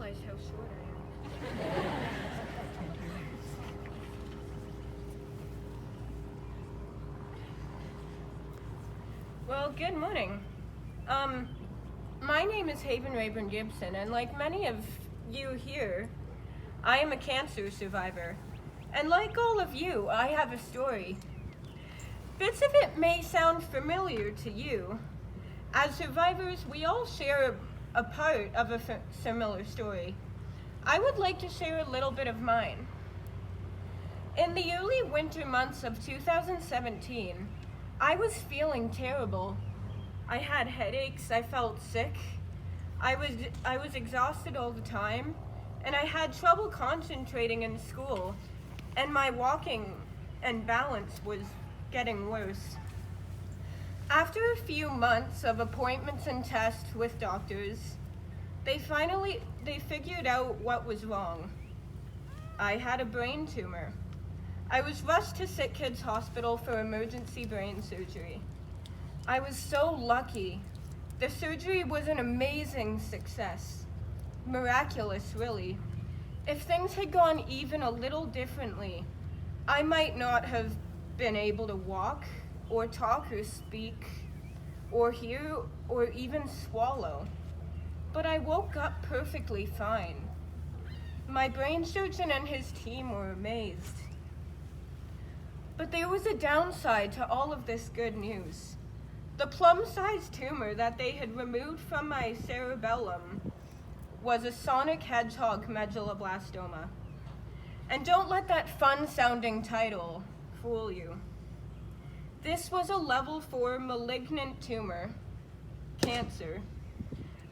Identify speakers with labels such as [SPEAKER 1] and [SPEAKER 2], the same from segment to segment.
[SPEAKER 1] realized how short I am. Well, good morning. My name is Raeburn-Gibson, and like many of you here, I am a cancer survivor. And like all of you, I have a story. Bits of it may sound familiar to you. As survivors, we all share a part of a similar story. I would like to share a little bit of mine. In the early winter months of 2017, I was feeling terrible. I had headaches, I felt sick, I was exhausted all the time, and I had trouble concentrating in school, and my walking and balance was getting worse. After a few months of appointments and tests with doctors, they figured out what was wrong. I had a brain tumor. I was rushed to Sick Kids Hospital for emergency brain surgery. I was so lucky. The surgery was an amazing success. Miraculous, really. If things had gone even a little differently, I might not have been able to walk, or talk or speak, or hear, or even swallow. But I woke up perfectly fine. My brain surgeon and his team were amazed. But there was a downside to all of this good news. The plum-sized tumor that they had removed from my cerebellum was a sonic hedgehog medulloblastoma. And don't let that fun-sounding title fool you. This was a level 4 malignant tumor, cancer.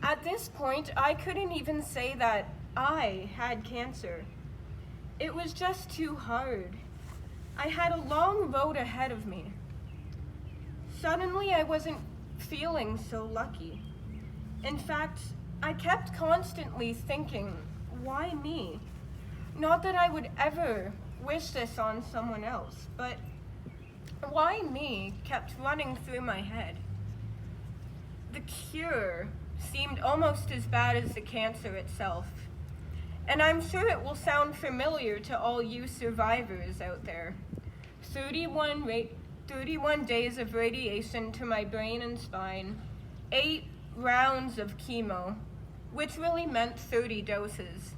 [SPEAKER 1] At this point, I couldn't even say that I had cancer. It was just too hard. I had a long road ahead of me. Suddenly, I wasn't feeling so lucky. In fact, I kept constantly thinking, why me? Not that I would ever wish this on someone else, but why me kept running through my head. The cure seemed almost as bad as the cancer itself. And I'm sure it will sound familiar to all you survivors out there. 31 days of radiation to my brain and spine, 8 rounds of chemo, which really meant 30 doses.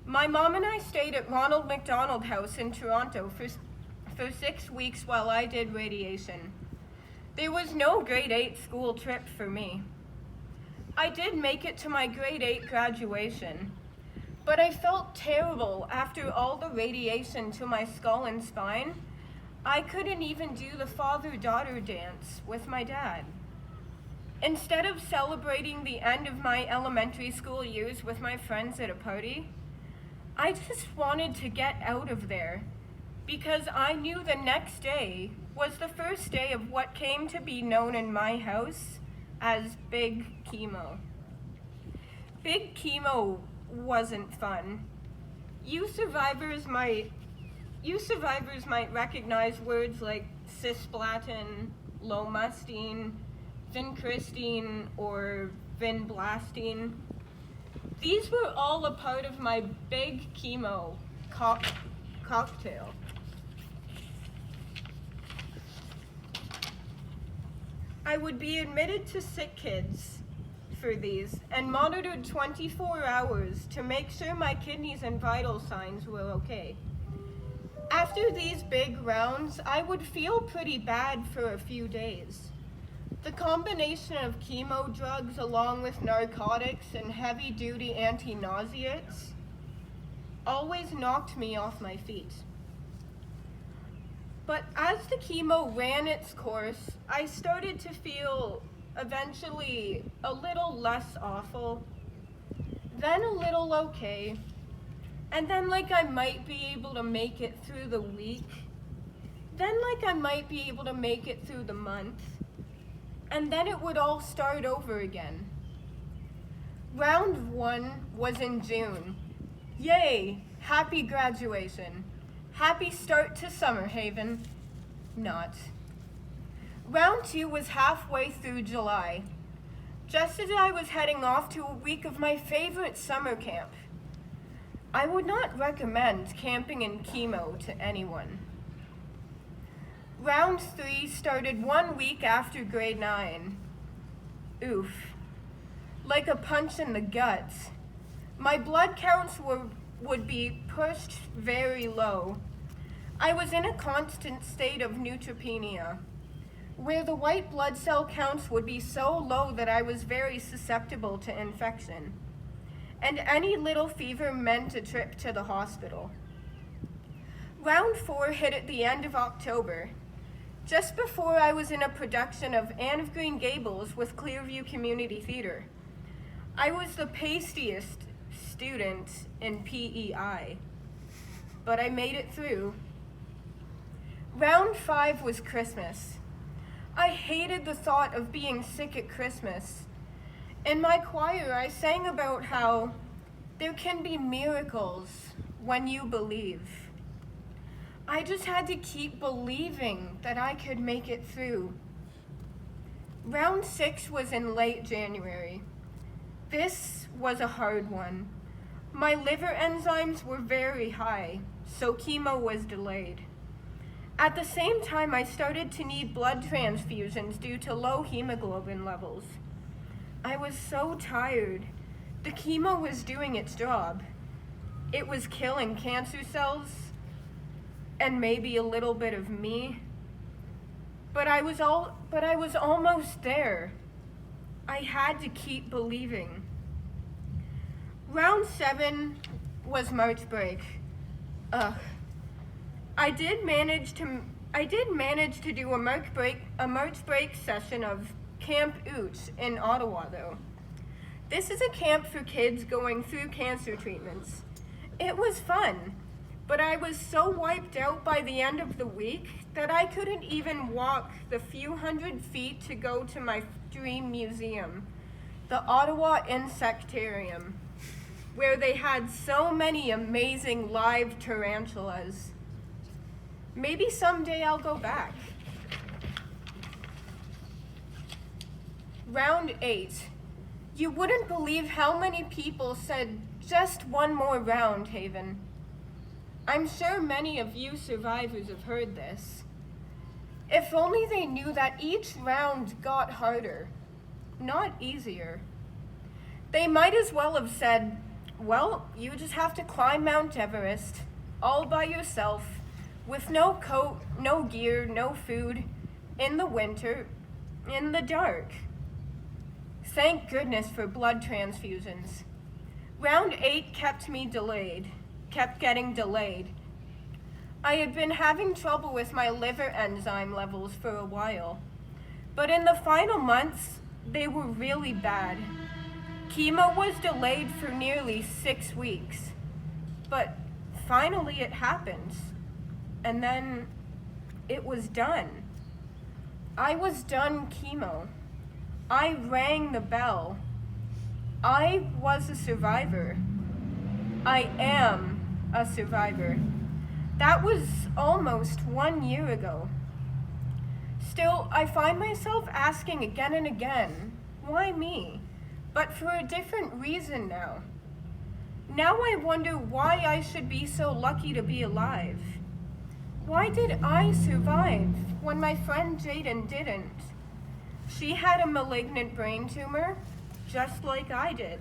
[SPEAKER 1] My mom and I stayed at Ronald McDonald House in Toronto for 6 weeks while I did radiation. There was no grade 8 school trip for me. I did make it to my grade 8 graduation, but I felt terrible after all the radiation to my skull and spine. I couldn't even do the father-daughter dance with my dad. Instead of celebrating the end of my elementary school years with my friends at a party, I just wanted to get out of there because I knew the next day was the first day of what came to be known in my house as big chemo. Big chemo wasn't fun. You survivors might recognize words like cisplatin, lomustine, vincristine, or vinblastine. These were all a part of my big chemo cocktail. I would be admitted to Sick Kids for these and monitored 24 hours to make sure my kidneys and vital signs were okay. After these big rounds, I would feel pretty bad for a few days. The combination of chemo drugs along with narcotics and heavy-duty anti-nauseates always knocked me off my feet. But as the chemo ran its course, I started to feel eventually a little less awful, then a little okay, and then like I might be able to make it through the week, then like I might be able to make it through the month, and then it would all start over again. Round 1 was in June. Yay, happy graduation. Happy start to Summer Haven. Not. Round 2 was halfway through July. just as I was heading off to a week of my favorite summer camp. I would not recommend camping in chemo to anyone. Round 3 started 1 week after grade 9. Oof. Like a punch in the guts. My blood counts would be pushed very low. I was in a constant state of neutropenia, where the white blood cell counts would be so low that I was very susceptible to infection. And any little fever meant a trip to the hospital. Round 4 hit at the end of October, just before I was in a production of Anne of Green Gables with Clearview Community Theater. I was the pastiest student in PEI, but I made it through. Round 5 was Christmas. I hated the thought of being sick at Christmas. In my choir, I sang about how there can be miracles when you believe. I just had to keep believing that I could make it through. Round 6 was in late January. This was a hard one. My liver enzymes were very high, so chemo was delayed. At the same time, I started to need blood transfusions due to low hemoglobin levels. I was so tired. The chemo was doing its job. It was killing cancer cells and maybe a little bit of me. But I was almost there. I had to keep believing. Round 7 was March break. Ugh. I did manage to do a March break session of Camp Oots in Ottawa, though. This is a camp for kids going through cancer treatments. It was fun, but I was so wiped out by the end of the week that I couldn't even walk the few hundred feet to go to my dream museum, the Ottawa Insectarium, where they had so many amazing live tarantulas. Maybe someday I'll go back. Round 8. You wouldn't believe how many people said, "Just one more round, Haven." I'm sure many of you survivors have heard this. If only they knew that each round got harder, not easier. They might as well have said, "Well, you just have to climb Mount Everest, all by yourself, with no coat, no gear, no food, in the winter, in the dark." Thank goodness for blood transfusions. Round 8 kept getting delayed. I had been having trouble with my liver enzyme levels for a while, but in the final months, they were really bad. Chemo was delayed for nearly 6 weeks, but finally it happened, and then it was done. I was done chemo. I rang the bell. I was a survivor. I am a survivor. That was almost 1 year ago. Still, I find myself asking again and again, why me? But for a different reason now. Now I wonder why I should be so lucky to be alive. Why did I survive when my friend Jaden didn't? She had a malignant brain tumor, just like I did.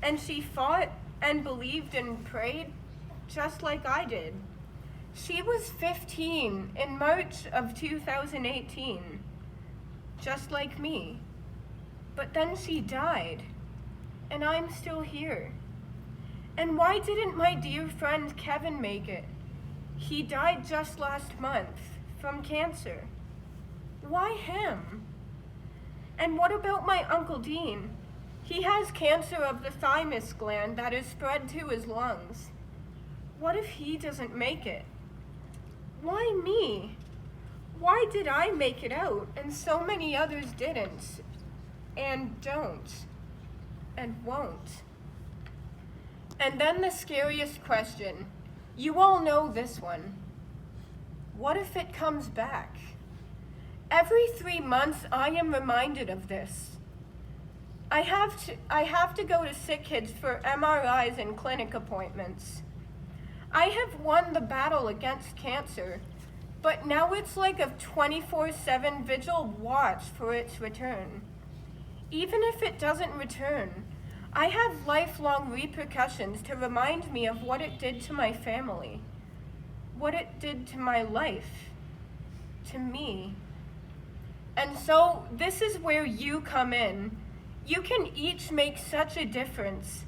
[SPEAKER 1] And she fought and believed and prayed, just like I did. She was 15 in March of 2018, just like me. But then she died, and I'm still here. And why didn't my dear friend Kevin make it? He died just last month from cancer. Why him? And what about my Uncle Dean? He has cancer of the thymus gland that is spread to his lungs. What if he doesn't make it? Why me? Why did I make it out and so many others didn't, and don't, and won't? And then the scariest question. You all know this one. What if it comes back? Every 3 months, I am reminded of this. I have to go to sick kids for MRIs and clinic appointments. I have won the battle against cancer, but now it's like a 24/7 vigil watch for its return. Even if it doesn't return, I have lifelong repercussions to remind me of what it did to my family, what it did to my life, to me. And so this is where you come in. You can each make such a difference.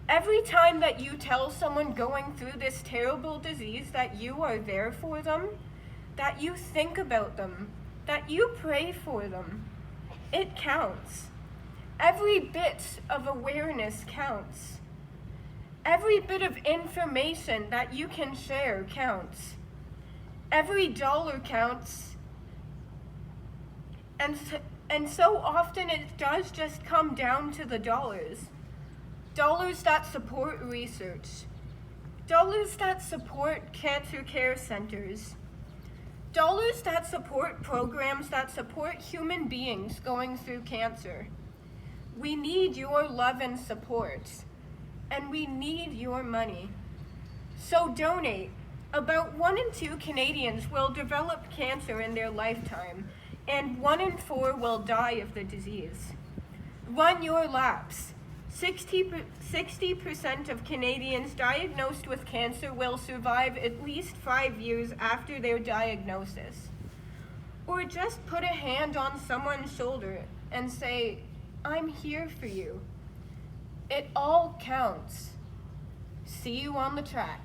[SPEAKER 1] Every time that you tell someone going through this terrible disease that you are there for them, that you think about them, that you pray for them, it counts. Every bit of awareness counts. Every bit of information that you can share counts. Every dollar counts. And so often it does just come down to the dollars. Dollars that support research. Dollars that support cancer care centers. Dollars that support programs that support human beings going through cancer. We need your love and support, and we need your money. So donate. About 1 in 2 Canadians will develop cancer in their lifetime, and 1 in 4 will die of the disease. Run your laps. 60% of Canadians diagnosed with cancer will survive at least 5 years after their diagnosis. Or just put a hand on someone's shoulder and say, I'm here for you. It all counts. See you on the track.